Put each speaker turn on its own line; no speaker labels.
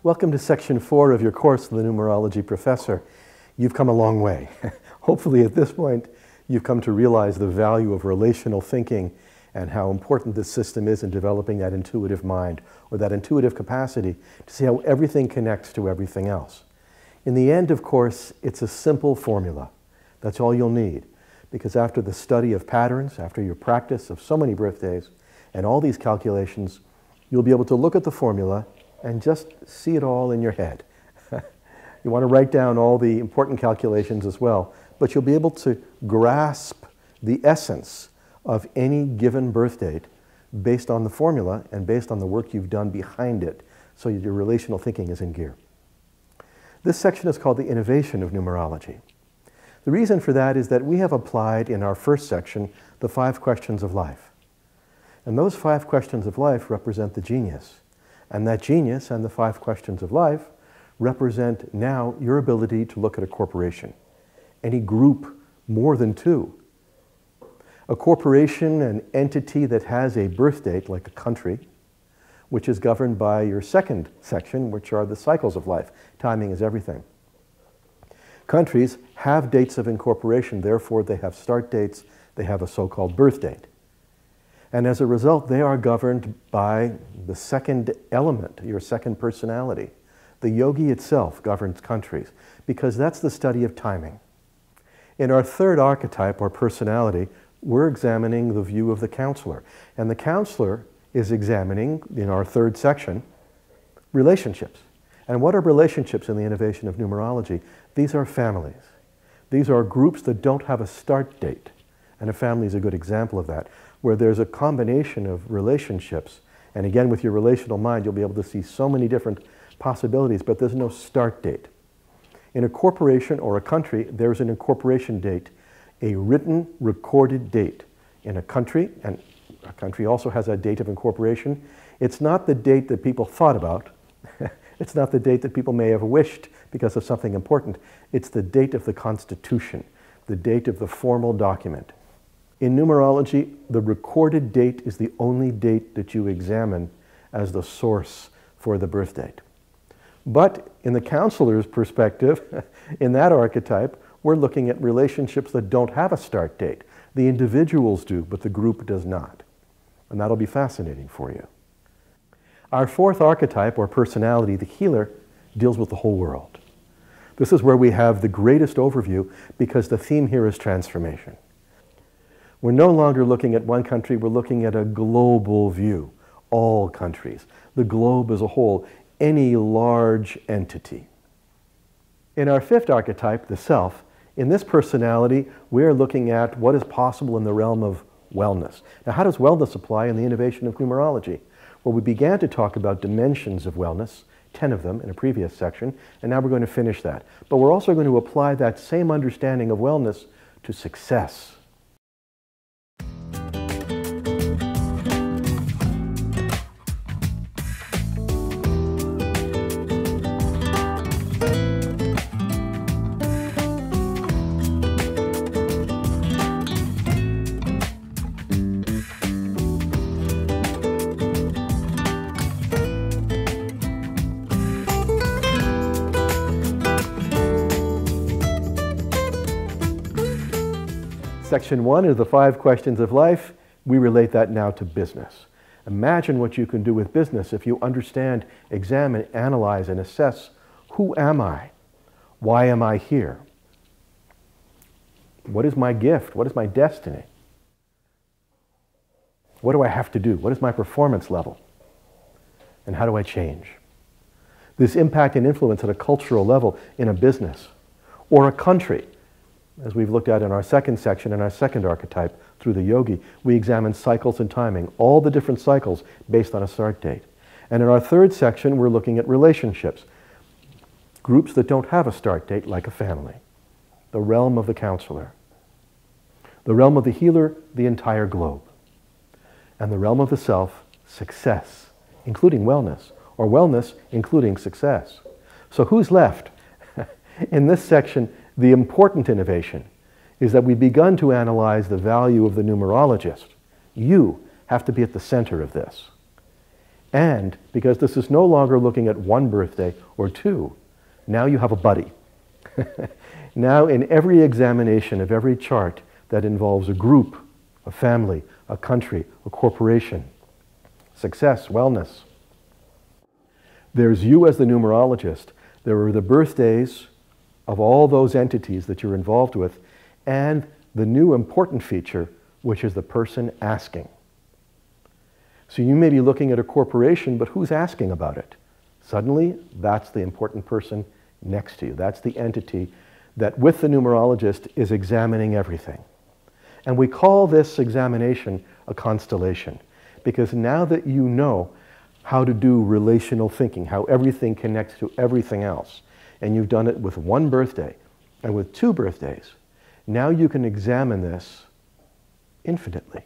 Welcome to Section 4 of your course, The Numerology Professor. You've come a long way. Hopefully at this point, you've come to realize the value of relational thinking and how important this system is in developing that intuitive mind, or that intuitive capacity to see how everything connects to everything else. In the end, of course, it's a simple formula. That's all you'll need, because after the study of patterns, after your practice of so many birthdays and all these calculations, you'll be able to look at the formula and just see it all in your head. You want to write down all the important calculations as well, but you'll be able to grasp the essence of any given birth date based on the formula and based on the work you've done behind it, so your relational thinking is in gear. This section is called the innovation of numerology. The reason for that is that we have applied in our first section the 5 questions of life. And those 5 questions of life represent the genius. And that genius and the 5 questions of life represent now your ability to look at a corporation, any group more than 2. A corporation, an entity that has a birth date, like a country, which is governed by your second section, which are the cycles of life. Timing is everything. Countries have dates of incorporation, therefore they have start dates, they have a so-called birth date. And as a result, they are governed by the second element, your second personality. The yogi itself governs countries, because that's the study of timing. In our third archetype, or personality, we're examining the view of the counselor. And the counselor is examining, in our third section, relationships. And what are relationships in the innovation of numerology? These are families. These are groups that don't have a start date. And a family is a good example of that, where there's a combination of relationships. And again, with your relational mind, you'll be able to see so many different possibilities, but there's no start date. In a corporation or a country, there's an incorporation date, a written, recorded date. In a country, and a country also has a date of incorporation, it's not the date that people thought about. It's not the date that people may have wished because of something important. It's the date of the Constitution, the date of the formal document. In numerology, the recorded date is the only date that you examine as the source for the birth date. But in the counselor's perspective, in that archetype, we're looking at relationships that don't have a start date. The individuals do, but the group does not. And that'll be fascinating for you. Our fourth archetype, or personality, the healer, deals with the whole world. This is where we have the greatest overview, because the theme here is transformation. We're no longer looking at one country, we're looking at a global view. All countries, the globe as a whole, any large entity. In our fifth archetype, the self, in this personality, we're looking at what is possible in the realm of wellness. Now, how does wellness apply in the innovation of numerology? Well, we began to talk about dimensions of wellness, 10 of them in a previous section, and now we're going to finish that. But we're also going to apply that same understanding of wellness to success. Section 1 is the 5 questions of life. We relate that now to business. Imagine what you can do with business if you understand, examine, analyze, and assess, who am I? Why am I here? What is my gift? What is my destiny? What do I have to do? What is my performance level? And how do I change? This impact and influence at a cultural level in a business or a country. As we've looked at in our second section, in our second archetype, through the yogi, we examine cycles and timing, all the different cycles based on a start date. And in our third section, we're looking at relationships, groups that don't have a start date, like a family, the realm of the counselor, the realm of the healer, the entire globe, and the realm of the self, success, including wellness, or wellness including success. So who's left? In this section, the important innovation is that we've begun to analyze the value of the numerologist. You have to be at the center of this. And because this is no longer looking at one birthday or two, now you have a buddy. Now in every examination of every chart that involves a group, a family, a country, a corporation, success, wellness, there's you as the numerologist. There are the birthdays of all those entities that you're involved with, and the new important feature, which is the person asking. So you may be looking at a corporation, but who's asking about it? Suddenly, that's the important person next to you. That's the entity that, with the numerologist, is examining everything. And we call this examination a constellation, because now that you know how to do relational thinking, how everything connects to everything else, and you've done it with one birthday and with two birthdays, now you can examine this infinitely.